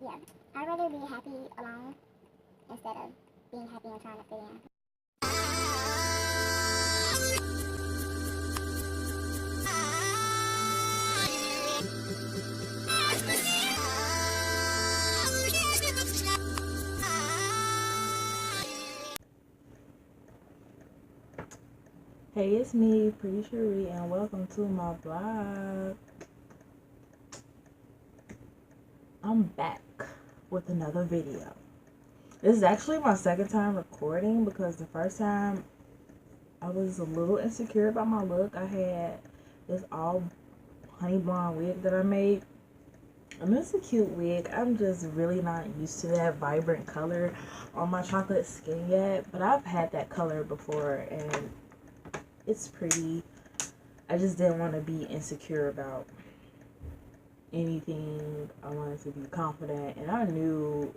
yeah, I'd rather be happy alone instead of being happy and trying to fit in. Hey, it's me, Pretty Cherie, and welcome to my blog. I'm back with another video. This is actually my second time recording because the first time I was a little insecure about my look. I had this all honey blonde wig that I made. I mean, it's a cute wig. I'm just really not used to that vibrant color on my chocolate skin yet, but I've had that color before and it's pretty. I just didn't want to be insecure about anything. I wanted to be confident, and I knew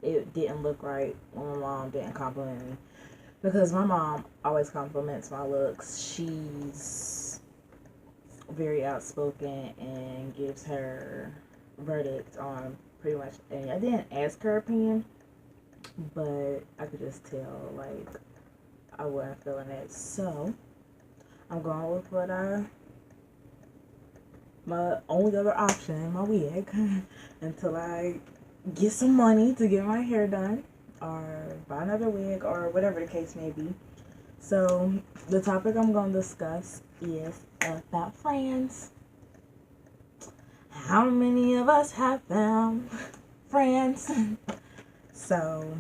it didn't look right when my mom didn't compliment me, because my mom always compliments my looks. She's very outspoken and gives her verdict on pretty much anything. I didn't ask her opinion, but I could just tell, like, I wasn't feeling it. So I'm going with my only other option, my wig, until I get some money to get my hair done or buy another wig or whatever the case may be. So the topic I'm going to discuss is about friends. How many of us have found friends? So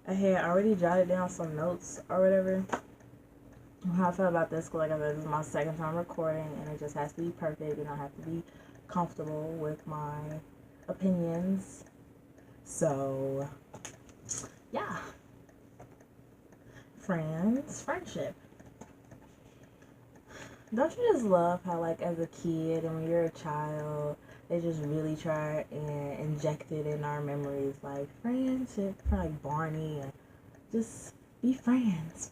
I had already jotted down some notes or whatever. How I feel about this, like I said, this is my second time recording, and it just has to be perfect, and I have to be comfortable with my opinions. So, yeah. Friendship. Don't you just love how, like, as a kid and when you're a child, they just really try and inject it in our memories, like friendship, like Barney, and just be friends.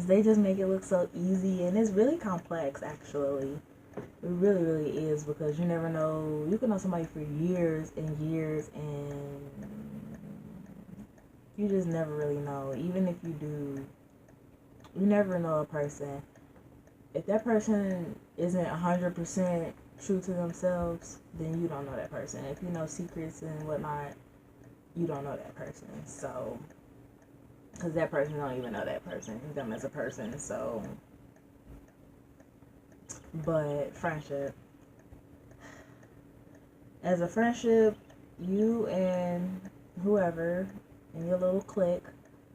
They just make it look so easy, and it's really complex, actually. It really, really is, because you never know. You can know somebody for years and years, and you just never really know. Even if you do, you never know a person. If that person isn't 100% true to themselves, then you don't know that person. If you know secrets and whatnot, you don't know that person. So, because that person don't even know that person, them as a person. So, but friendship. As a friendship, you and whoever in your little clique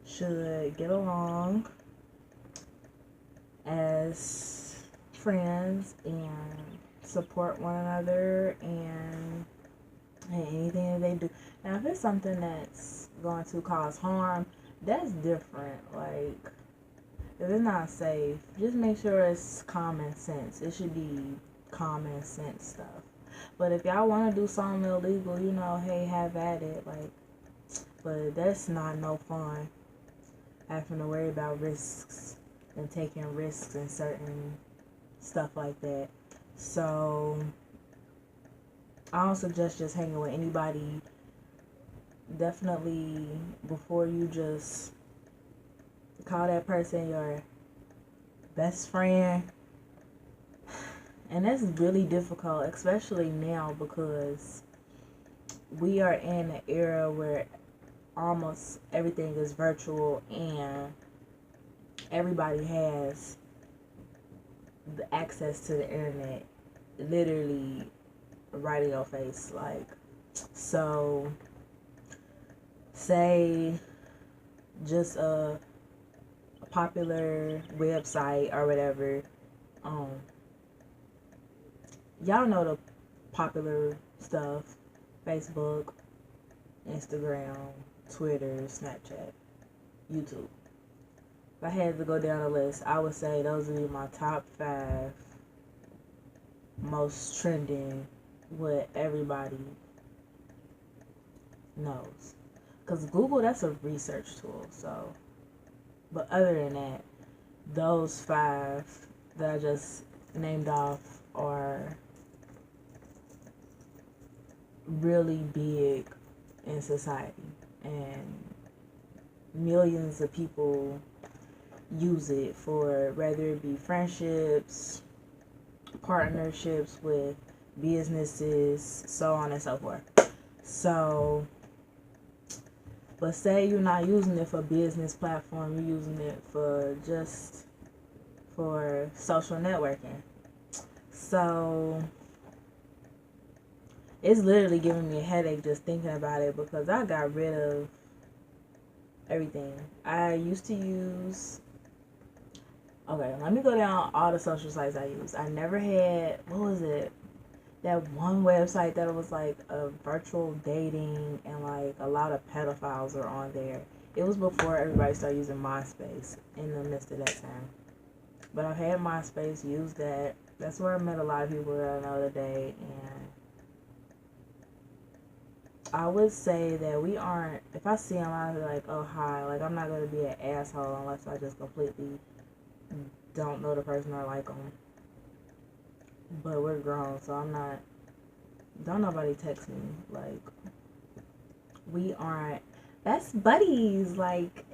should get along as friends and support one another and anything that they do. Now, if it's something that's going to cause harm, that's different. Like, if it's not safe, just make sure it's common sense. It should be common sense stuff. But if y'all want to do something illegal, you know, hey, have at it. Like, but that's not no fun. Having to worry about risks and taking risks and certain stuff like that. So I don't suggest just hanging with anybody. Definitely, before you just call that person your best friend. And that's really difficult, especially now, because we are in an era where almost everything is virtual and everybody has the access to the internet literally right in your face. Like, so say just a popular website or whatever, y'all know the popular stuff: Facebook, Instagram, Twitter, Snapchat, YouTube. If I had to go down the list, I would say those would be my top 5 most trending, what everybody knows. Because Google, that's a research tool. So, but other than that, those 5 that I just named off are really big in society, and millions of people use it for whether it be friendships, partnerships with businesses, so on and so forth. So, but say you're not using it for business platform, you're using it for just for social networking. So it's literally giving me a headache just thinking about it because I got rid of everything. I used to use, okay, let me go down all the social sites I use. I never had, what was it? That one website that was like a virtual dating and like a lot of pedophiles are on there. It was before everybody started using MySpace in the midst of that time. But I've had MySpace, used that. That's where I met a lot of people that I know today. And I would say that we aren't, if I see a lot of like, oh, hi, like I'm not going to be an asshole unless I just completely don't know the person or like them. But we're grown, so I'm not, don't nobody text me. Like, we aren't best buddies. Like,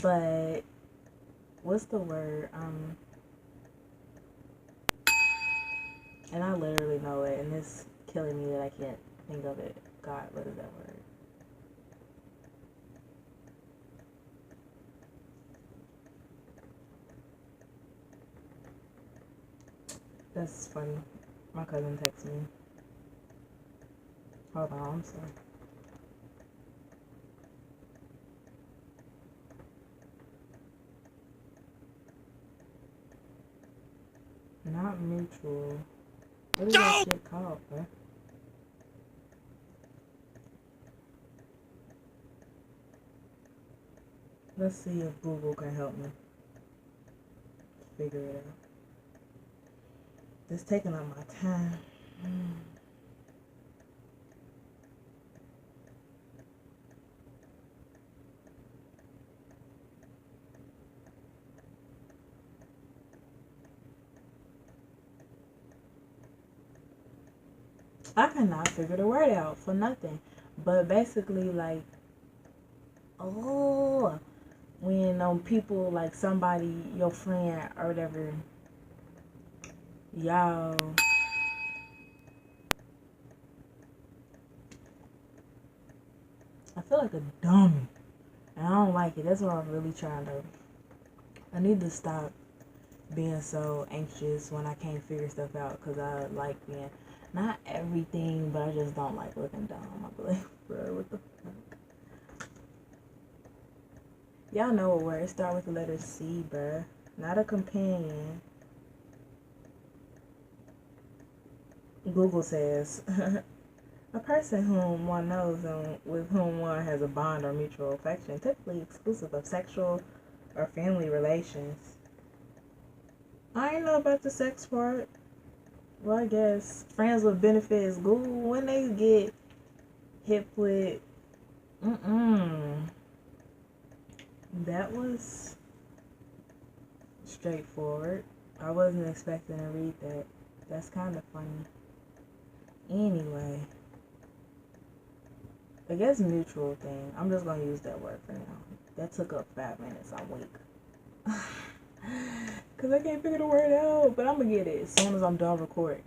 but what's the word? And I literally know it, and it's killing me that I can't think of it. God, what is that word? That's funny. My cousin texted me. Hold on, I'm sorry. Not mutual. What is that shit called, bro? Let's see if Google can help me figure it out. It's taking up my time. I cannot figure the word out for nothing. But basically, like, oh, when people like somebody, your friend or whatever, y'all, I feel like a dummy, and I don't like it. That's what I'm really trying to. I need to stop being so anxious when I can't figure stuff out because I like being not everything, but I just don't like looking dumb. I be like, bro, what the fuck? Y'all know a word start with the letter C, bruh. Not a companion. Google says a person whom one knows and with whom one has a bond or mutual affection, typically exclusive of sexual or family relations. I ain't know about the sex part. Well, I guess friends with benefits. Google when they get hit with, that was straightforward. I wasn't expecting to read that. That's kind of funny. Anyway, I guess mutual thing. I'm just gonna use that word for now. That took up 5 minutes. I'm weak. Cause I can't figure the word out, but I'm gonna get it as soon as I'm done recording.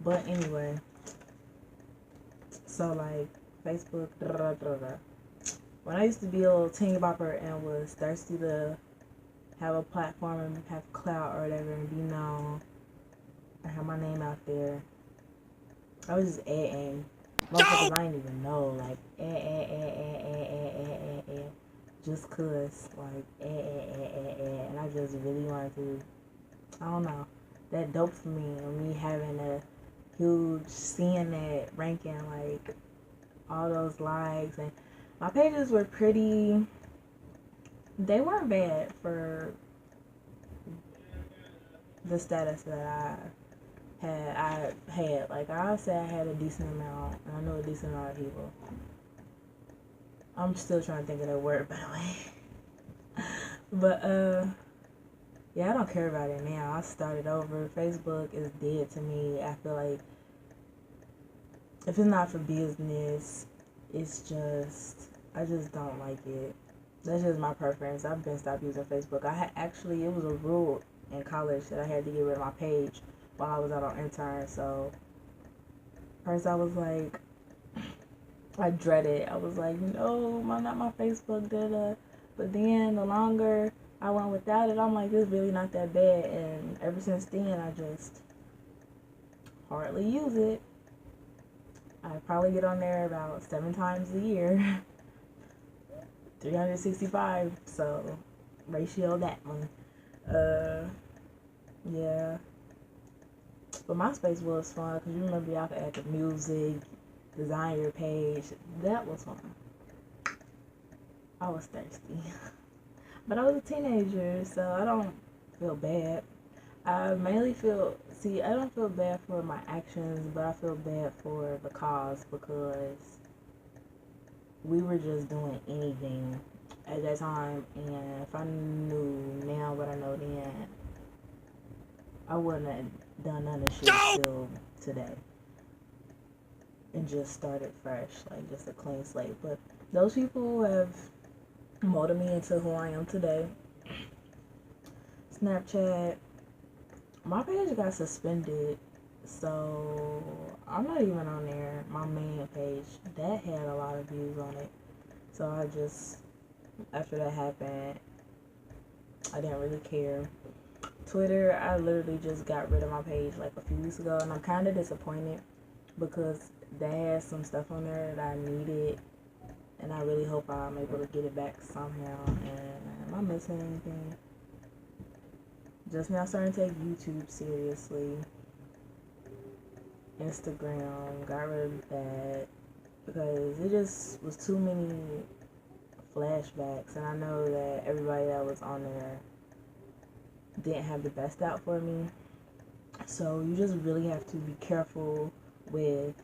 But anyway, so like Facebook, when I used to be a little teen bopper and was thirsty to have a platform and have clout or whatever and be known or have my name out there, I was just adding motherfuckers I didn't even know, like just cause, like and I just really wanted to, I don't know, that dopamine of me having a huge, seeing that ranking, like all those likes, and my pages were pretty, they weren't bad for the status that I had, like I said, I had a decent amount, and I know a decent amount of people. I'm still trying to think of that word, by the way. But yeah, I don't care about it now. I started over. Facebook is dead to me. I feel like if it's not for business, it's just, I just don't like it. That's just my preference. I've been stopped using Facebook. Actually, it was a rule in college that I had to get rid of my page while I was out on intern. So first I was like, I dread it. I was like, no, not my Facebook, da. But then the longer I went without it, I'm like, it's really not that bad. And ever since then, I just hardly use it. I probably get on there about 7 times a year. 365, so ratio that one. Yeah. But MySpace was fun because you remember y'all could add the music, design your page. That was fun. I was thirsty. But I was a teenager, so I don't feel bad. I mainly I don't feel bad for my actions, but I feel bad for the cause because we were just doing anything at that time. And if I knew now what I know then, I wouldn't have done none of shit still today. And just started fresh, like just a clean slate. But those people have molded me into who I am today. Snapchat, my page got suspended, so I'm not even on there. My main page, that had a lot of views on it. So I just, after that happened, I didn't really care. Twitter, I literally just got rid of my page like a few weeks ago, and I'm kind of disappointed because they had some stuff on there that I needed, and I really hope I'm able to get it back somehow. And am I missing anything? Just now starting to take YouTube seriously. Instagram, got rid of that because it just was too many flashbacks, and I know that everybody that was on there didn't have the best out for me. So you just really have to be careful with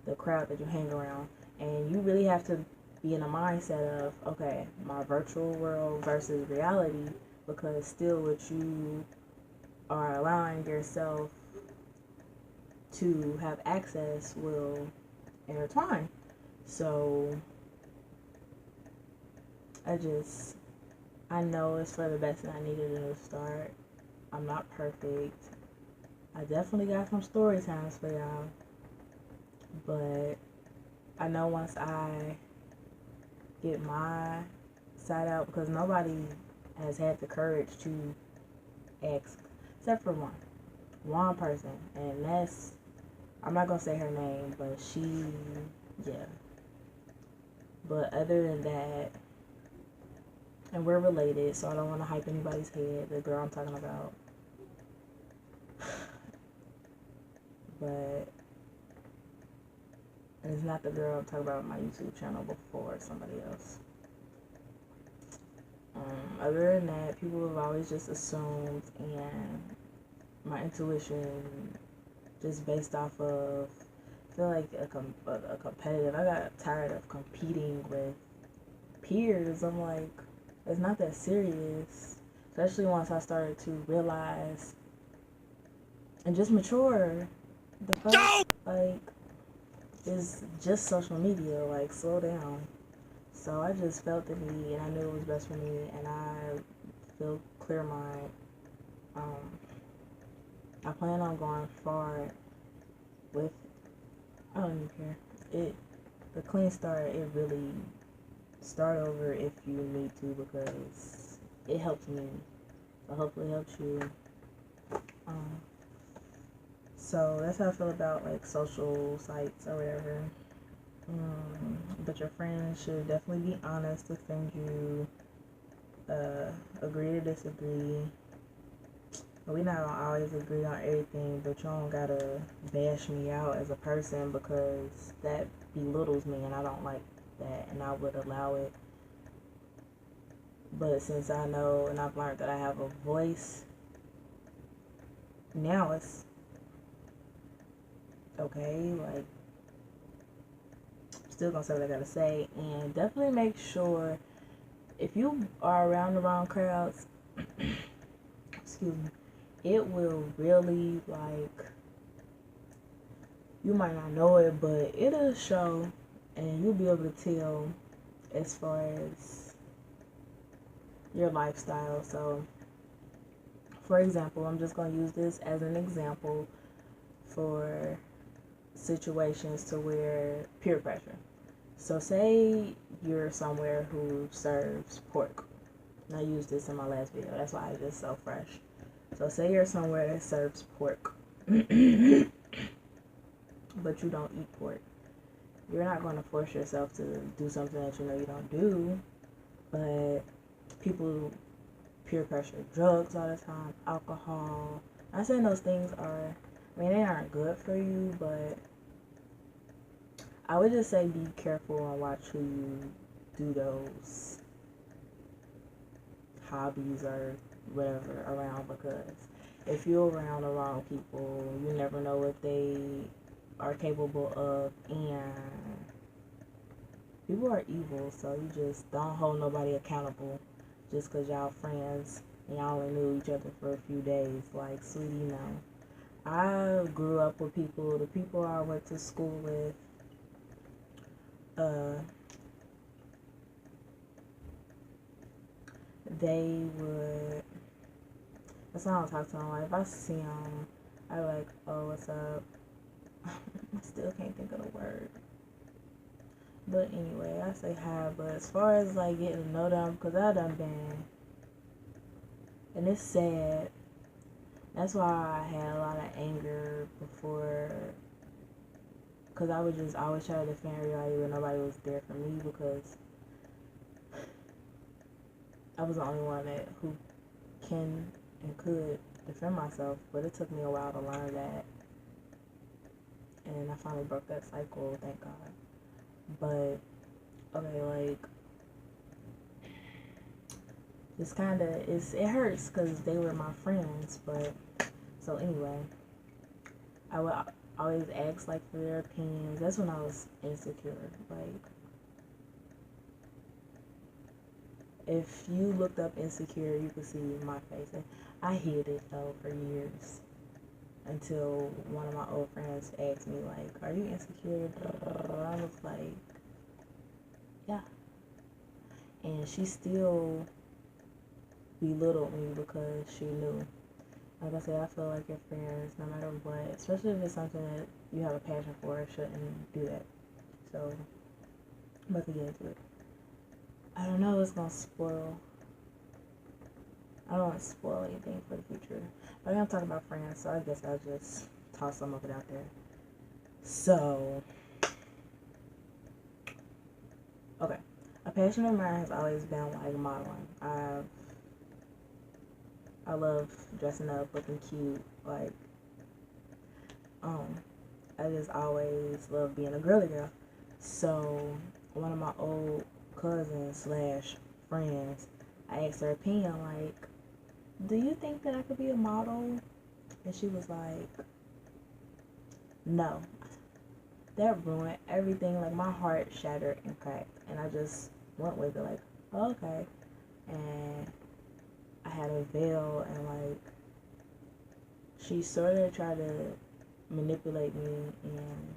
the crowd that you hang around, and you really have to be in a mindset of, okay, my virtual world versus reality, because still what you are allowing yourself to have access will intertwine. So I know it's for the best, and I needed a new start. I'm not perfect. I definitely got some story times for y'all, but I know once I get my side out, because nobody has had the courage to ask, except for one person, and that's, I'm not gonna say her name, but yeah. But other than that, and we're related, so I don't want to hype anybody's head, the girl I'm talking about. But it's not the girl I'm talking about on my YouTube channel before, somebody else. Other than that, people have always just assumed, and my intuition, just based off of, I feel like a competitive. I got tired of competing with peers. I'm like, it's not that serious. Especially once I started to realize and just mature. The fuck, like, it's just social media. Like, slow down. So I just felt the need, and I knew it was best for me, and I feel clear mind. I plan on going far with, I don't even care. The clean start, it really start over if you need to, because it helps me. So hopefully it helps you. So that's how I feel about like social sites or whatever. But your friends should definitely be honest, defend you, agree to disagree. We not gonna always agree on everything, but you don't gotta bash me out as a person, because that belittles me, and I don't like that, and I would allow it. But since I know and I've learned that I have a voice, now it's okay. Like, I'm still gonna say what I gotta say, and definitely make sure if you are around the wrong crowds, excuse me, it will really, like, You might not know it, but it'll show, and you'll be able to tell as far as your lifestyle. So, for example, I'm just going to use this as an example for situations to where peer pressure. So, say you're somewhere who serves pork. And I used this in my last video. That's why I just so fresh. So, say you're somewhere that serves pork, but you don't eat pork. You're not going to force yourself to do something that you know you don't do, but people peer pressure drugs all the time, alcohol. I'm saying those things are, I mean, they aren't good for you, but I would just say be careful and watch who you do those hobbies or whatever around, because if you're around the wrong people, you never know what they are capable of, and people are evil, so you just don't hold nobody accountable just because y'all friends and y'all only knew each other for a few days. Like, sweetie, no. I grew up with people, the people I went to school with, they would, that's why I don't talk to them. Like, if I see them, I like, oh, what's up? I still can't think of the word. But anyway, I say hi. But as far as like getting to know them, because I done been, and it's sad. That's why I had a lot of anger before, because I would just always try to defend everybody when nobody was there for me, because I was the only one who can and could defend myself. But it took me a while to learn that, and I finally broke that cycle, thank God. But okay, like, it's kind of, it hurts because they were my friends. But so anyway, I would always ask like for their opinions. That's when I was insecure. Like, if you looked up insecure, you could see my face. And I hid it though for years, until one of my old friends asked me like, "Are you insecure?" I was like, "Yeah," and she still belittled me because she knew. Like I said, I feel like your friends, no matter what, especially if it's something that you have a passion for, shouldn't do that. So, I'm about to get into it. I don't know, it's gonna spoil. I don't want to spoil anything for the future. But I'm talking about friends, so I guess I'll just toss some of it out there. So, okay. A passion of mine has always been like modeling. I love dressing up, looking cute. Like, I just always love being a girly girl. So, one of my old cousins slash friends, I asked her opinion, like, do you think that I could be a model? And she was like, no. That ruined everything. Like, my heart shattered and cracked. And I just went with it, like, oh, okay. And I had a veil, and like, she sort of tried to manipulate me and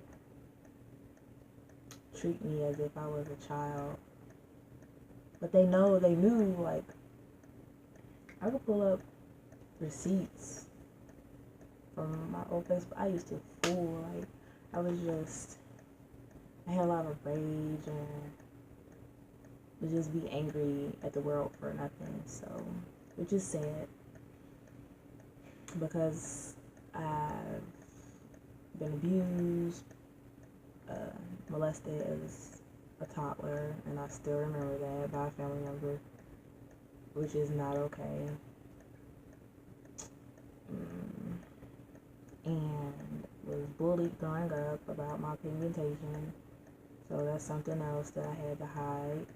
treat me as if I was a child. But they knew, like, I could pull up receipts from my old Facebook. I used to fool, like, I had a lot of rage and would just be angry at the world for nothing. So, which is sad, because I've been abused, molested as a toddler, and I still remember that, by a family member, which is not okay. And was bullied growing up about my pigmentation, so that's something else that I had to hide.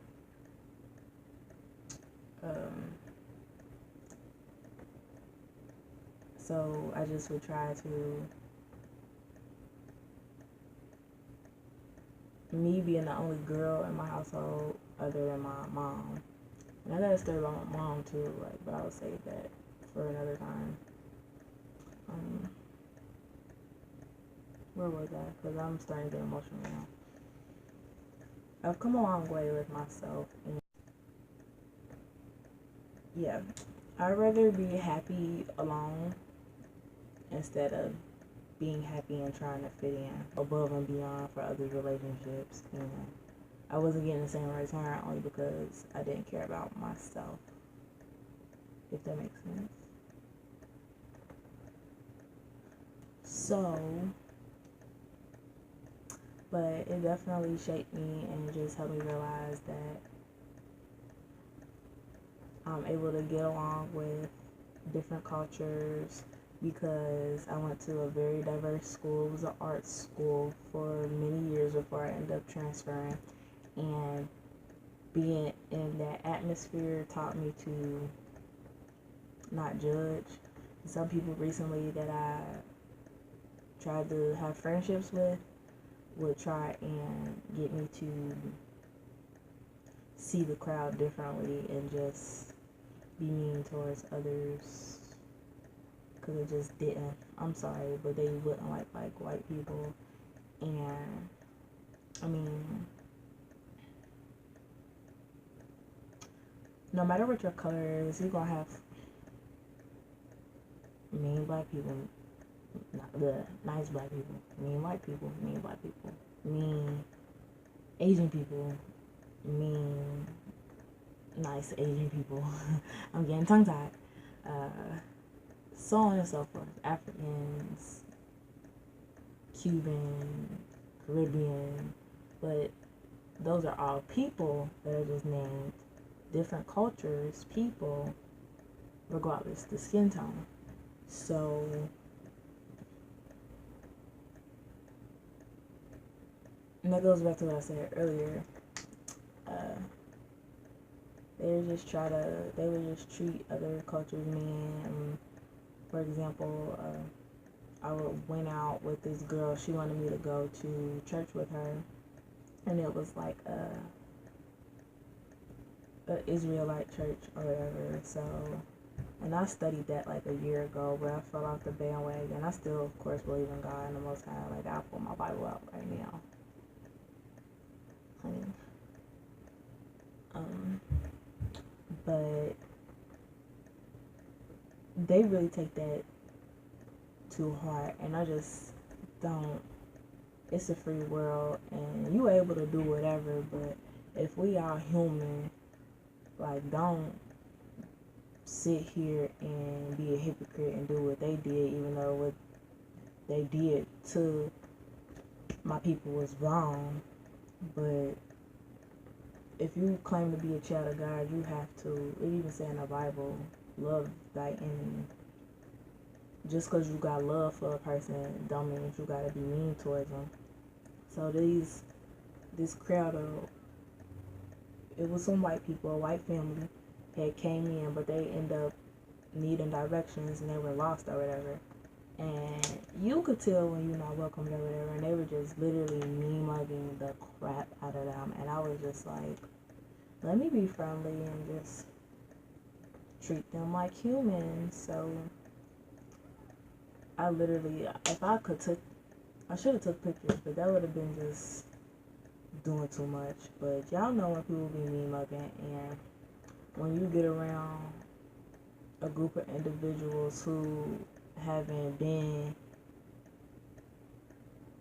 So I just would try to, me being the only girl in my household other than my mom, and I got a story about my mom too, like, but I'll save that for another time. Where was I? Because I'm starting to get emotional now. I've come a long way with myself, and yeah, I'd rather be happy alone instead of being happy and trying to fit in above and beyond for other relationships. And I wasn't getting the same return only because I didn't care about myself, if that makes sense. So, but it definitely shaped me and just helped me realize that I'm able to get along with different cultures because I went to a very diverse school. It was an art school for many years before I ended up transferring. And being in that atmosphere taught me to not judge. Some people recently that I tried to have friendships with would try and get me to see the crowd differently and just be mean towards others because it just didn't. I'm sorry, but they wouldn't like white people. And I mean, no matter what your color is, you're gonna have mean black people, not the nice black people, mean white people, mean black people, mean Asian people, mean nice Asian people. I'm getting tongue tied. So on and so forth. Africans, Cuban, Caribbean, but those are all people that are just named different cultures, people, regardless the skin tone. So and that goes back to what I said earlier. They would just treat other cultures mean. For example, I went out with this girl. She wanted me to go to church with her, and it was like a Israelite church or whatever. So, and I studied that like a year ago, but I fell off the bandwagon. I still, of course, believe in God and the Most High. Like, I'll pull my Bible out right now, honey. But they really take that too hard, and I just don't. It's a free world, and you able to do whatever, but if we are human, like, don't sit here and be a hypocrite and do what they did, even though what they did to my people was wrong. But if you claim to be a child of God, you have to, it even say in the Bible, love thy enemy. Just because you got love for a person don't mean you got to be mean towards them. So this crowd of, it was some white people, a white family had came in, but they end up needing directions and they were lost or whatever. And you could tell when you're not welcome or whatever, and they were just literally mean-mugging the crap out of them. And I was just like, let me be friendly and just treat them like humans. So I literally, if I could I should have took pictures, but that would have been just doing too much. But y'all know when people be mean-mugging, and when you get around a group of individuals who haven't been,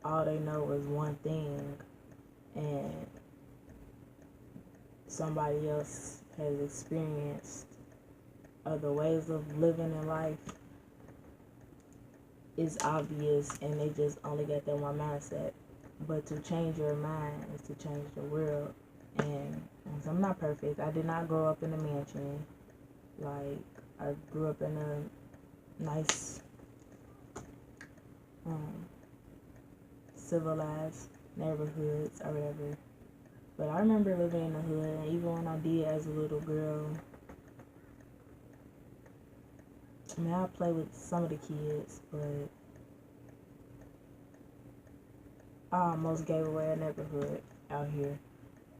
all they know is one thing, and somebody else has experienced other ways of living in life, it's obvious, and they just only got that one mindset. But to change your mind is to change the world. And I'm not perfect. I did not grow up in a mansion. Like, I grew up in a nice, civilized neighborhoods or whatever. But I remember living in the hood, and even when I did as a little girl, I mean, I played with some of the kids, but I almost gave away a neighborhood out here.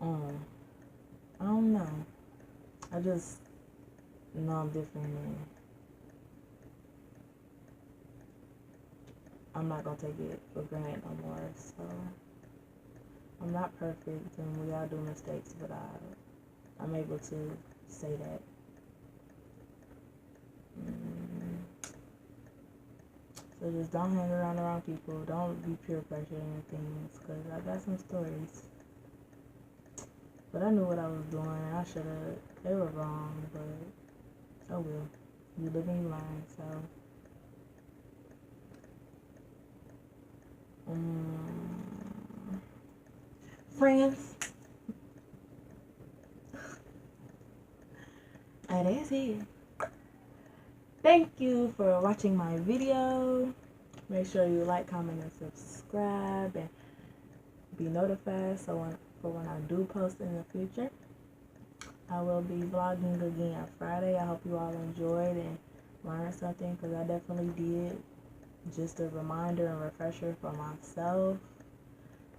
I don't know. I just know I'm different, and I'm not gonna take it for granted no more. So I'm not perfect, and we all do mistakes, but I'm able to say that. So just don't hang around the wrong people. Don't be peer pressuring things, because I got some stories. But I knew what I was doing, and I should have. They were wrong, but oh well. You live and you learn. So, friends, that is it. Thank you for watching my video. Make sure you like, comment, and subscribe, and be notified so when I do post in the future. I will be vlogging again Friday. I hope you all enjoyed and learned something, because I definitely did. Just a reminder and refresher for myself.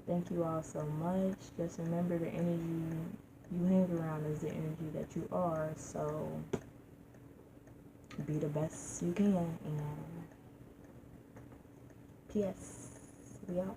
Thank you all so much. Just remember, the energy you hang around is the energy that you are. So be the best you can. And P.S. We out.